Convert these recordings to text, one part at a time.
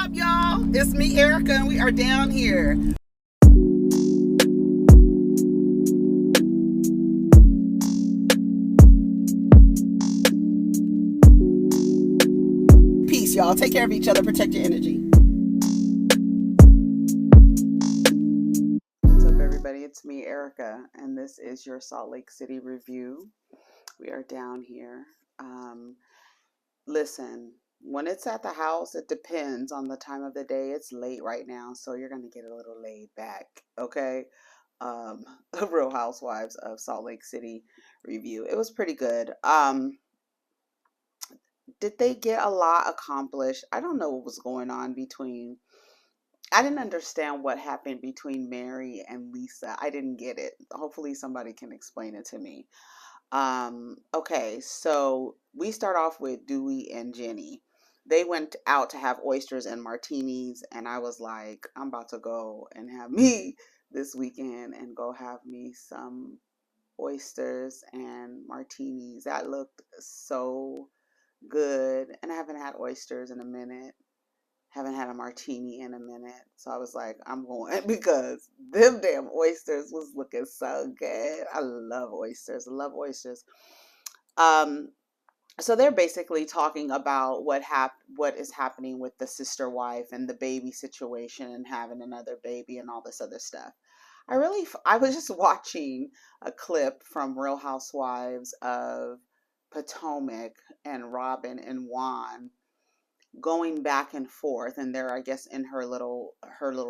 up, y'all? It's me, Erica, and we are down here. Peace, y'all. Take care of each other. Protect your energy. What's up, everybody? It's me, Erica, and this is your Salt Lake City review. We are down here. Listen, when it's at the house, it depends on the time of the day. It's late right now, so you're going to get a little laid back, okay? Real Housewives of Salt Lake City review. It was pretty good. Did they get a lot accomplished? I don't know what was going on between... I didn't understand what happened between Mary and Lisa. I didn't get it. Hopefully somebody can explain it to me. Okay, so we start off with Dewey and Jennie. They went out to have oysters and martinis, and I was like, I'm about to go and have me this weekend and go have me some oysters and martinis. That looked so good, and I haven't had oysters in a minute. Haven't had a martini in a minute. So I was like, I'm going because them damn oysters was looking so good. I love oysters. I love oysters. So they're basically talking about what is happening with the sister wife and the baby situation and having another baby and all this other stuff. I was just watching a clip from Real Housewives of Potomac and Robin and Juan going back and forth, and they're, I guess, in her little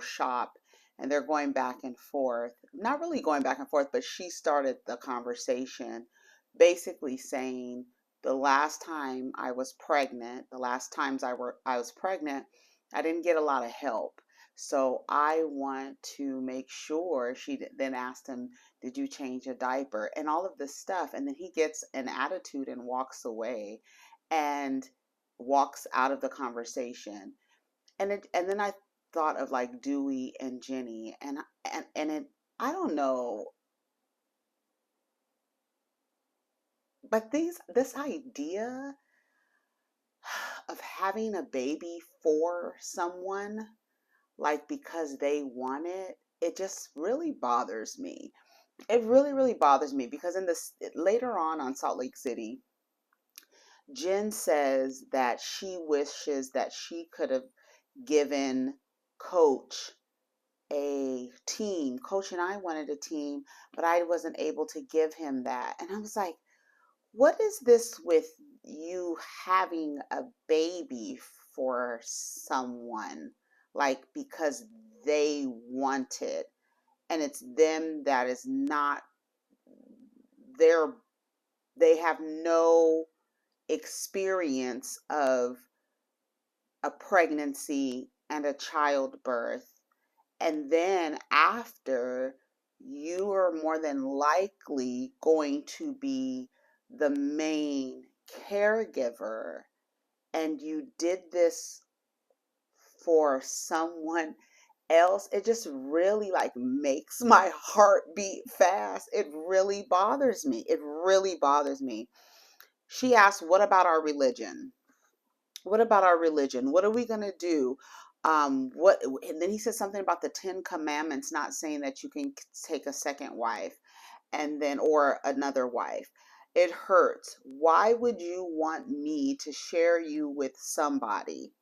shop, and they're going back and forth, not really going back and forth, but she started the conversation basically saying, the last time I was pregnant, I didn't get a lot of help, so I want to make sure. She then asked him, did you change a diaper, and all of this stuff, and then he gets an attitude and walks away and walks out of the conversation. And then I thought of like Dewey and Jennie, and I don't know, but this idea of having a baby for someone, like because they want it just really bothers me. It really, really bothers me because later on Salt Lake City, Jen says that she wishes that she could have given Coach a team. Coach and I wanted a team, but I wasn't able to give him that. And I was like, what is this with you having a baby for someone, like because they want it, and it's them that is not there. They have no experience of a pregnancy and a childbirth, and then after, you are more than likely going to be the main caregiver, and you did this for someone else. It just really like makes my heart beat fast. It really bothers me. It really bothers me. She asked, what about our religion? What about our religion? What are we going to do? And then he said something about the 10 commandments, not saying that you can take a second wife and then, or another wife. It hurts. Why would you want me to share you with somebody?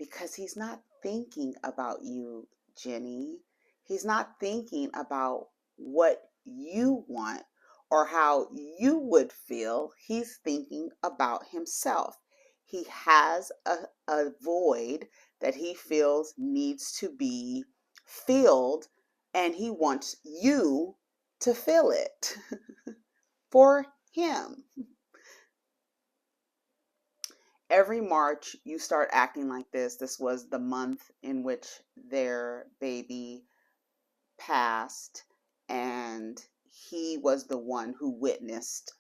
Because he's not thinking about you, Jennie. He's not thinking about what you want or how you would feel. He's thinking about himself. He has a void that he feels needs to be filled, and he wants you to fill it for him. Every March, you start acting like this. This was the month in which their baby passed, and he was the one who witnessed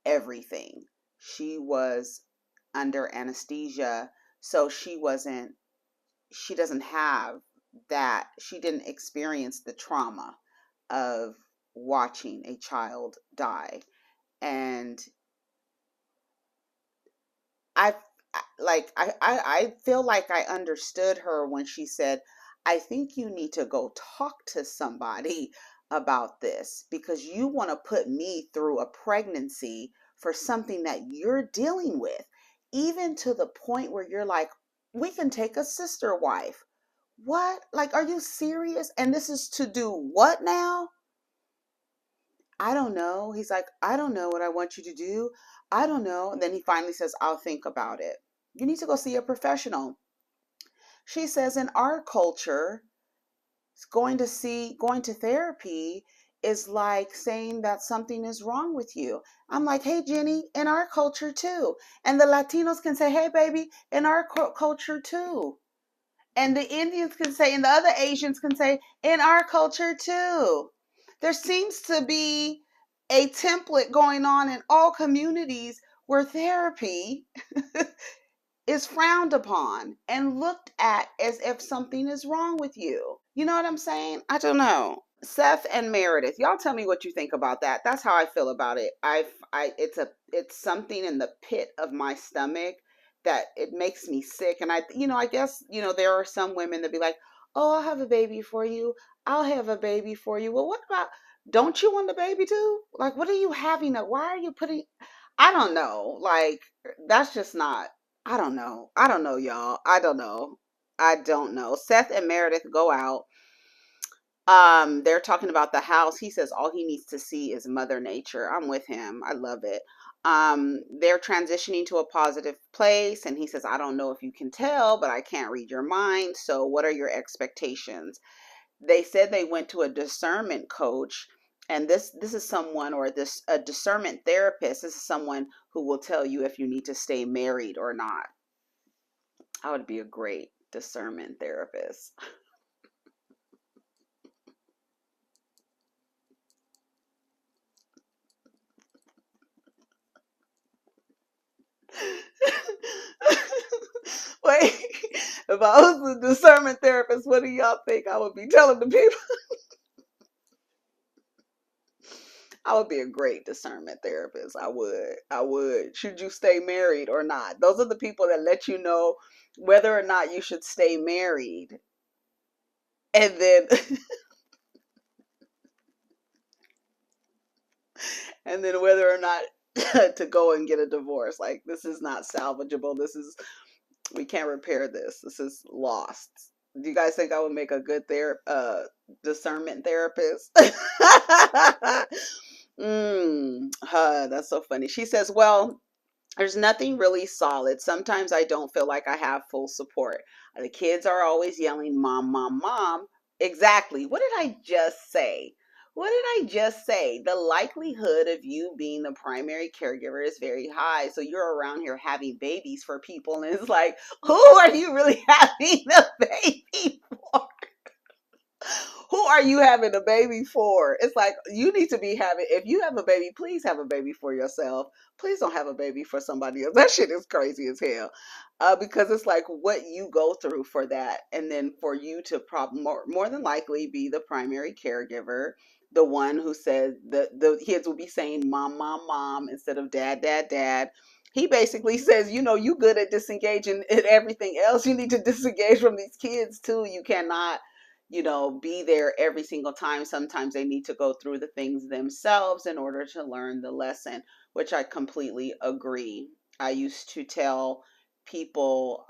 everything. She was under anesthesia, so she doesn't have that. She didn't experience the trauma of watching a child die. And I feel like I understood her when she said, I think you need to go talk to somebody about this because you want to put me through a pregnancy for something that you're dealing with, even to the point where you're like, we can take a sister wife. What? Like, are you serious? And this is to do what now? I don't know. He's like, I don't know what I want you to do. I don't know. And then he finally says, I'll think about it. You need to go see a professional. She says, in our culture, going to therapy is like saying that something is wrong with you. I'm like, hey, Jenny, in our culture too. And the Latinos can say, hey, baby, in our culture too. And the Indians can say, and the other Asians can say, in our culture too. There seems to be a template going on in all communities where therapy is frowned upon and looked at as if something is wrong with you. You know what I'm saying? I don't know. Seth and Meredith, y'all tell me what you think about that. That's how I feel about it. It's something in the pit of my stomach that it makes me sick. And I guess, there are some women that be like, oh, I'll have a baby for you. I'll have a baby for you. Well, what about, don't you want the baby too? Like, what are you having? Why are you putting, I don't know. Like, that's just not, I don't know. I don't know, y'all. I don't know. I don't know. Seth and Meredith go out. They're talking about the house. He says all he needs to see is Mother Nature. I'm with him. I love it. They're transitioning to a positive place, and he says, I don't know if you can tell, but I can't read your mind. So what are your expectations? They said they went to a discernment coach, and this is someone, or this a discernment therapist. This is someone who will tell you if you need to stay married or not. I would be a great discernment therapist. Wait, if I was a discernment therapist, what do y'all think I would be telling the people? I would be a great discernment therapist. I would. I would. Should you stay married or not? Those are the people that let you know whether or not you should stay married. And then and then whether or not to go and get a divorce. Like, this is not salvageable. We can't repair this. This is lost. Do you guys think I would make a good discernment therapist? That's so funny. She says, well, there's nothing really solid. Sometimes I don't feel like I have full support. The kids are always yelling, Mom, Mom, Mom. Exactly. What did I just say? What did I just say? The likelihood of you being the primary caregiver is very high. So you're around here having babies for people, and it's like, who are you really having a baby for? Who are you having a baby for? It's like, you need to be having, if you have a baby, please have a baby for yourself. Please don't have a baby for somebody else. That shit is crazy as hell. Because it's like what you go through for that. And then for you to more than likely be the primary caregiver, the one who says the kids will be saying mom, mom, mom instead of dad, dad, dad. He basically says, you good at disengaging and everything else. You need to disengage from these kids too. You cannot be there every single time. Sometimes they need to go through the things themselves in order to learn the lesson, which I completely agree. I used to tell people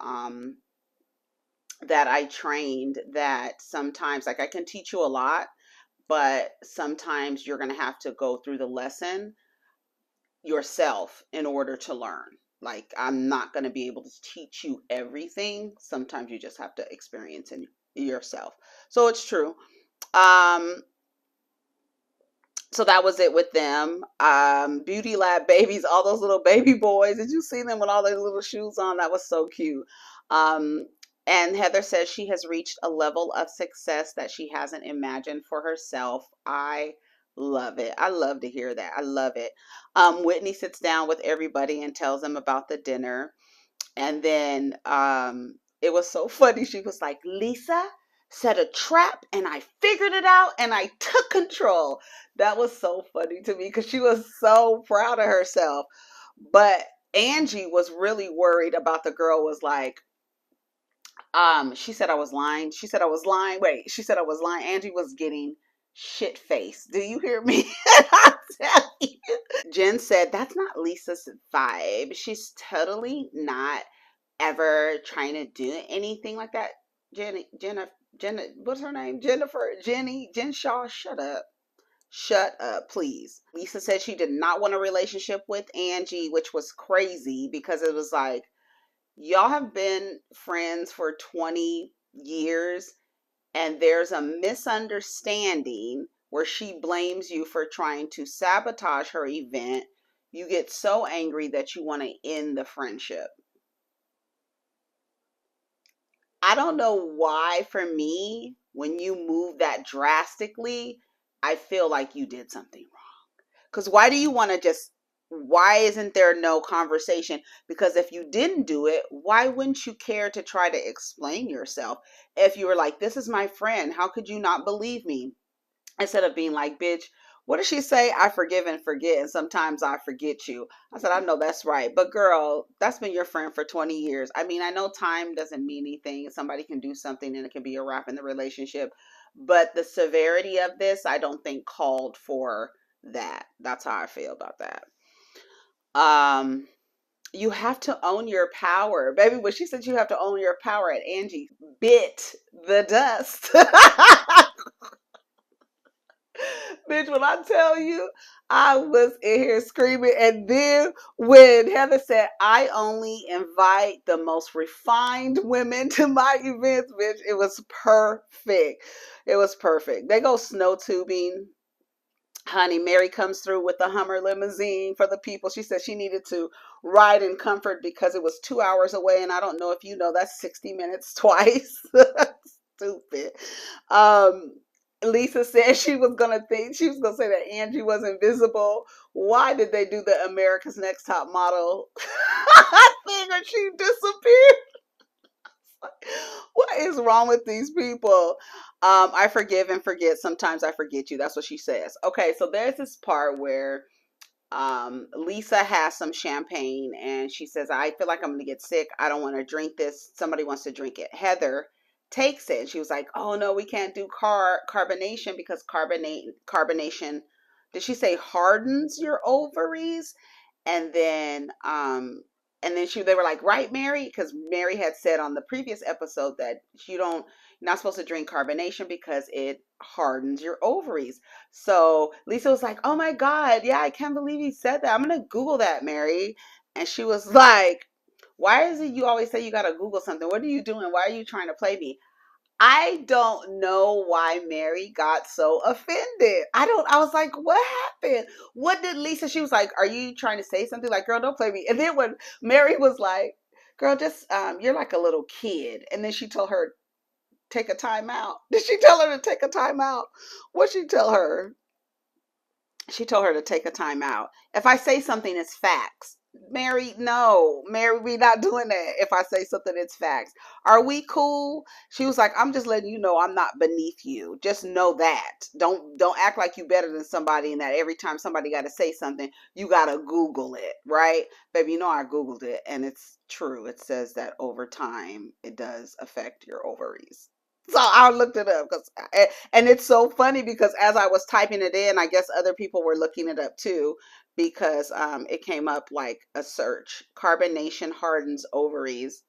that I trained that sometimes, like, I can teach you a lot, but sometimes you're going to have to go through the lesson yourself in order to learn. Like, I'm not going to be able to teach you everything. Sometimes you just have to experience it yourself. So it's true. So that was it with them. Beauty Lab babies, all those little baby boys. Did you see them with all their little shoes on? That was so cute. And Heather says she has reached a level of success that she hasn't imagined for herself. I love it. I love to hear that. I love it. Whitney sits down with everybody and tells them about the dinner. And then it was so funny. She was like, Lisa set a trap and I figured it out and I took control. That was so funny to me because she was so proud of herself. But Angie was really worried about the girl was like, she said I was lying. She said I was lying. Wait, she said I was lying. Angie was getting shit faced. Do you hear me? I tell you. Jen said that's not Lisa's vibe. She's totally not ever trying to do anything like that. Jenna, what's her name? Jen Shaw, shut up. Shut up, please. Lisa said she did not want a relationship with Angie, which was crazy because it was like, y'all have been friends for 20 years and there's a misunderstanding where she blames you for trying to sabotage her event. You get so angry that you want to end the friendship. I don't know why, for me, when you move that drastically, I feel like you did something wrong. Because why do you want to just, why isn't there no conversation? Because if you didn't do it, why wouldn't you care to try to explain yourself? If you were like, this is my friend, how could you not believe me? Instead of being like, bitch, what does she say? I forgive and forget, and sometimes I forget you. I said, I know that's right. But girl, that's been your friend for 20 years. I mean, I know time doesn't mean anything. Somebody can do something and it can be a wrap in the relationship. But the severity of this, I don't think called for that. That's how I feel about that. You have to own your power. Baby, when she said you have to own your power at Angie, bit the dust. Bitch, when I tell you, I was in here screaming. And then when Heather said, I only invite the most refined women to my events, bitch, it was perfect. It was perfect. They go snow tubing. Honey, Mary comes through with the Hummer limousine for the people. She said she needed to ride in comfort because it was 2 hours away. And I don't know if you know, that's 60 minutes twice. Stupid. Um, Lisa said she was gonna say that Angie was invisible. Why did they do the America's Next Top Model thing and she disappeared? What is wrong with these people? I forgive and forget. Sometimes I forget you. That's what she says. Okay, so there's this part where Lisa has some champagne and she says, I feel like I'm gonna get sick. I don't want to drink this. Somebody wants to drink it. Heather takes it. She was like, oh no, we can't do carbonation because carbonation, did she say hardens your ovaries? And then they were like, right, Mary? Because Mary had said on the previous episode that you're not supposed to drink carbonation because it hardens your ovaries. So Lisa was like, oh my God, yeah, I can't believe he said that. I'm gonna Google that, Mary. And she was like, why is it you always say you gotta Google something? What are you doing? Why are you trying to play me? I don't know why Mary got so offended. I was like, what happened? What did Lisa, she was like, are you trying to say something? Like, girl, don't play me. And then when Mary was like, girl, just, you're like a little kid. And then she told her, take a time out. Did she tell her to take a time out? What'd she tell her? She told her to take a time out. If I say something, it's facts. Mary, no. Mary, we not doing that. If I say something, it's facts. Are we cool? She was like, I'm just letting you know I'm not beneath you. Just know that. Don't act like you better than somebody and that every time somebody got to say something, you got to Google it, right? Baby, you know I Googled it and it's true. It says that over time, it does affect your ovaries. So I looked it up and it's so funny because as I was typing it in, I guess other people were looking it up too because it came up like a search. Carbonation hardens ovaries.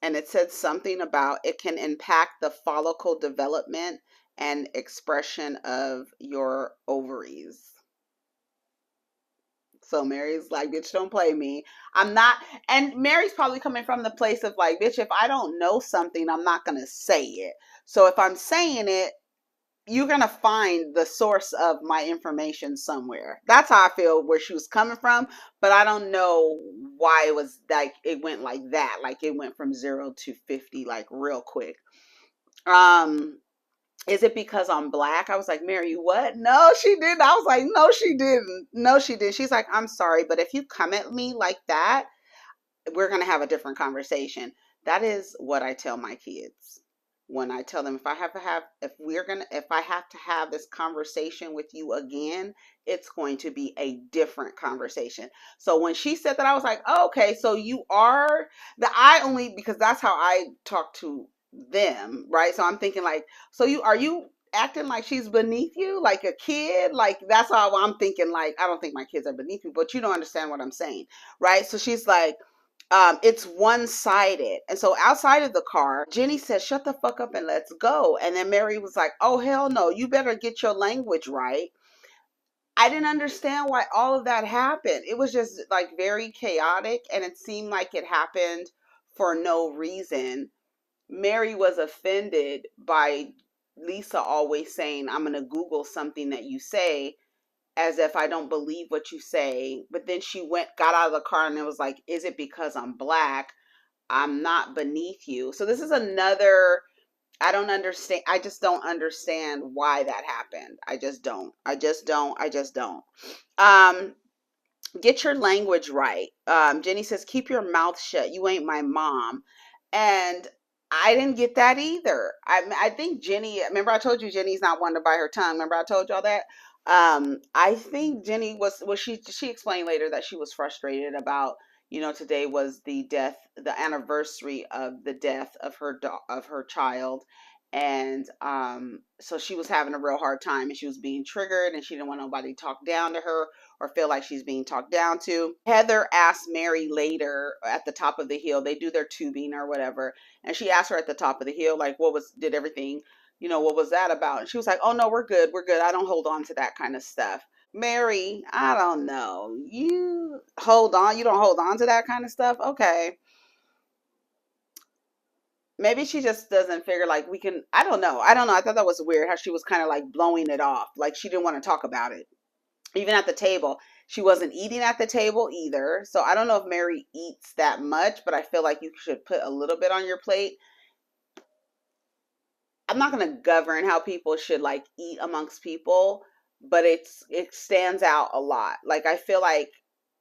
And it said something about it can impact the follicle development and expression of your ovaries. So Mary's like, bitch, don't play me. I'm not, and Mary's probably coming from the place of like, bitch, if I don't know something, I'm not going to say it. So if I'm saying it, you're going to find the source of my information somewhere. That's how I feel where she was coming from. But I don't know why it was like, it went like that. Like it went from 0 to 50, like real quick. Is it because I'm black? I was like, Mary, what? No, she didn't. I was like, no, she didn't. No, she didn't. She's like, I'm sorry, but if you come at me like that, we're going to have a different conversation. That is what I tell my kids. when I tell them if I have to have this conversation with you again, it's going to be a different conversation. So when she said that, I was like, oh, okay, so you are I only, because that's how I talk to them, right? So I'm thinking like, so you acting like she's beneath you, like a kid? Like, that's how I'm thinking. Like, I don't think my kids are beneath me, but you don't understand what I'm saying, right? So she's like, it's one-sided. And so outside of the car, Jenny said, shut the fuck up and let's go. And then Mary was like, oh, hell no, you better get your language right. I didn't understand why all of that happened. It was just like very chaotic, and it seemed like it happened for no reason. Mary was offended by Lisa always saying, I'm going to Google something that you say, as if I don't believe what you say. But then she got out of the car and it was like, is it because I'm black? I'm not beneath you. So this is another, I don't understand. I just don't understand why that happened. I just don't. Get your language right. Jenny says, keep your mouth shut. You ain't my mom. And I didn't get that either. I think Jenny, remember I told you Jenny's not one to bite her tongue. Remember I told y'all that? I think Jenny she explained later that she was frustrated about, today was the anniversary of the death of her child. And so she was having a real hard time, and she was being triggered, and she didn't want nobody to talk down to her or feel like she's being talked down to. Heather asked Mary later at the top of the hill, they do their tubing or whatever, and she asked her at the top of the hill, like, did everything, what was that about? And she was like, oh no, we're good. I don't hold on to that kind of stuff. Mary, I don't know. You don't hold on to that kind of stuff? Okay. Maybe she just doesn't figure like we can, I don't know. I thought that was weird how she was kind of like blowing it off. Like she didn't want to talk about it. Even at the table, she wasn't eating at the table either. So I don't know if Mary eats that much, but I feel like you should put a little bit on your plate. I'm not going to govern how people should like eat amongst people, but it stands out a lot. Like I feel like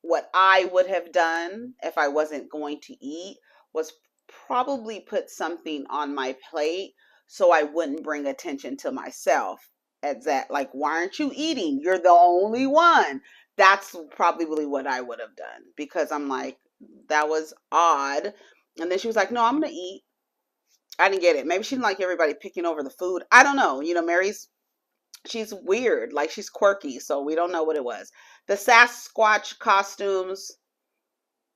what I would have done if I wasn't going to eat was probably put something on my plate so I wouldn't bring attention to myself. As that, like, why aren't you eating? You're the only one. That's probably what I would have done, because I'm like, that was odd. And then she was like, no, I'm going to eat. I didn't get it. Maybe she didn't like everybody picking over the food. I don't know. She's weird. Like, she's quirky. So we don't know what it was. The Sasquatch costumes,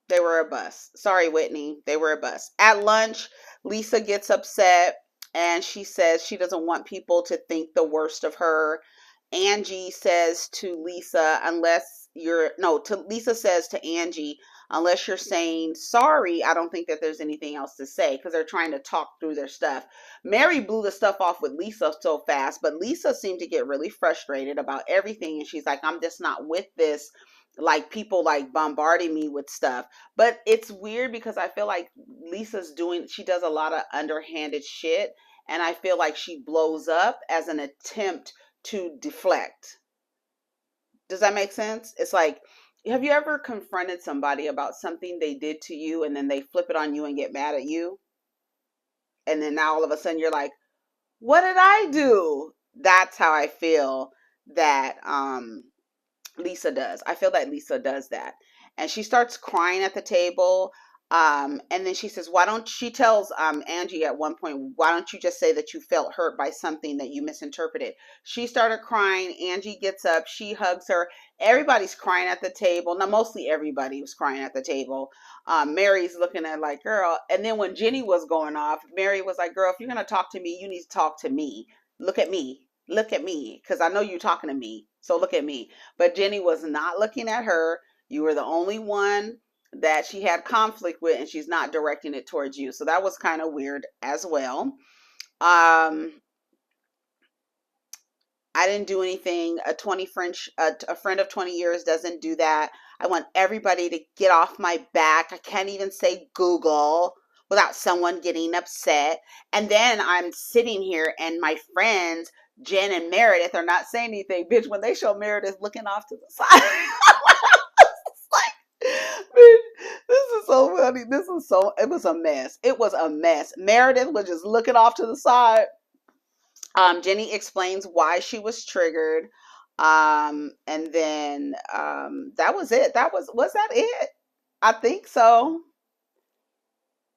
they were a bust. Sorry, Whitney. They were a bust. At lunch, Lisa gets upset and she says she doesn't want people to think the worst of her. Angie says to Lisa, Lisa says to Angie, unless you're saying sorry, I don't think that there's anything else to say, because they're trying to talk through their stuff. Mary blew the stuff off with Lisa so fast, but Lisa seemed to get really frustrated about everything. And she's like, I'm just not with this. Like, people like bombarding me with stuff. But it's weird because I feel like she does a lot of underhanded shit. And I feel like she blows up as an attempt to deflect. Does that make sense? It's like, have you ever confronted somebody about something they did to you and then they flip it on you and get mad at you? And then now all of a sudden you're like, what did I do? That's how I feel that Lisa does. I feel that Lisa does that. And she starts crying at the table. And then she says, she tells Angie at one point, why don't you just say that you felt hurt by something that you misinterpreted? She started crying. Angie gets up. She hugs her. Everybody's crying at the table. Now, mostly everybody was crying at the table. Mary's looking at like, girl. And then when Jenny was going off, Mary was like, girl, if you're going to talk to me, you need to talk to me. Look at me. Because I know you're talking to me. So look at me. But Jenny was not looking at her. You were the only one that she had conflict with, and she's not directing it towards you. So that was kind of weird as well. I didn't do anything. A friend of 20 years doesn't do that. I want everybody to get off my back. I can't even say Google without someone getting upset. And then I'm sitting here and my friends, Jen and Meredith, are not saying anything. Bitch, when they show Meredith looking off to the side, it's like, bitch, this is so funny. It was a mess. It was a mess. Meredith was just looking off to the side. Jenny explains why she was triggered. And then that was it. Was that it? I think so.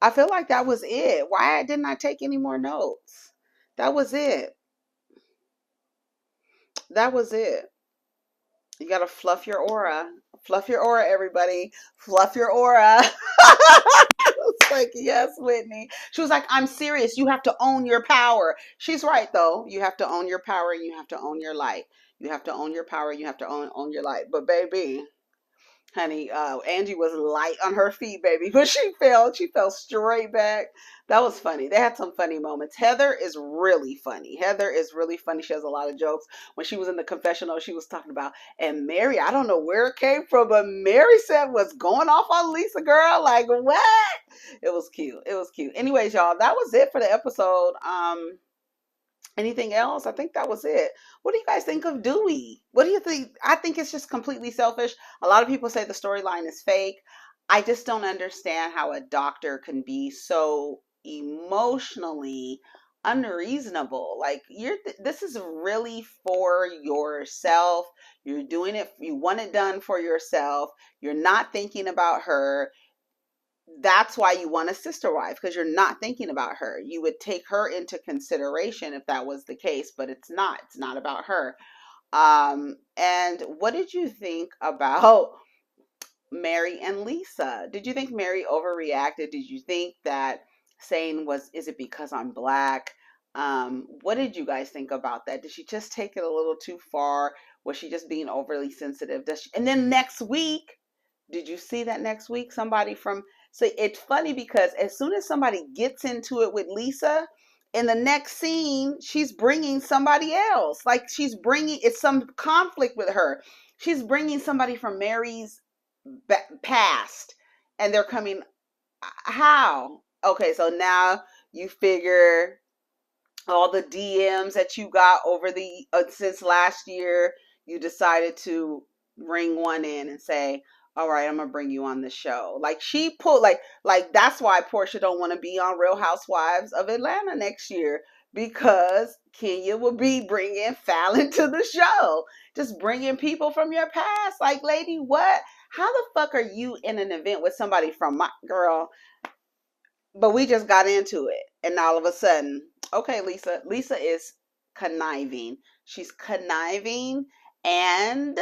I feel like that was it. Why didn't I take any more notes? That was it. That was it. You gotta fluff your aura. Fluff your aura, everybody. Fluff your aura. I was like, yes, Whitney. She was like, I'm serious. You have to own your power. She's right, though. You have to own your power and you have to own your light. You have to own your power. You have to own your light. But baby, honey, Angie was light on her feet, baby, but she fell straight back. That was funny. They had some funny moments. Heather is really funny. Heather is really funny. She has a lot of jokes. When she was in the confessional, she was talking about, and Mary, I don't know where it came from, but Mary said was going off on Lisa, girl. Like, what? It was cute. It was cute. Anyways, y'all, that was it for the episode. Anything else? I think that was it. What do you guys think of Dewey? What do you think? I think it's just completely selfish. A lot of people say the storyline is fake. I just don't understand how a doctor can be so emotionally unreasonable. Like, this is really for yourself. You're doing it, you want it done for yourself. You're not thinking about her. That's why you want a sister wife, because you're not thinking about her. You would take her into consideration if that was the case, but it's not. It's not about her. And what did you think about Mary and Lisa? Did you think Mary overreacted? Did you think that saying is it because I'm black? What did you guys think about that? Did she just take it a little too far? Was she just being overly sensitive? And then next week, did you see that next week somebody from... So it's funny because as soon as somebody gets into it with Lisa, in the next scene, she's bringing somebody else. Like, it's some conflict with her. She's bringing somebody from Mary's past, and they're coming. How? Okay, so now you figure all the DMs that you got over since last year, you decided to bring one in and say, all right, I'm gonna bring you on the show. Like, she pulled, like that's why Portia don't want to be on Real Housewives of Atlanta next year, because Kenya will be bringing Fallon to the show, just bringing people from your past. Like, lady, what? How the fuck are you in an event with somebody from my girl? But we just got into it, and all of a sudden, okay, Lisa is conniving. She's conniving, and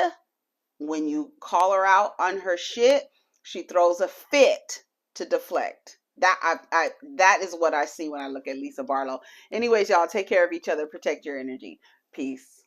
when you call her out on her shit, she throws a fit to deflect. That is what I see when I look at Lisa Barlow. Anyways, y'all, take care of each other. Protect your energy. Peace.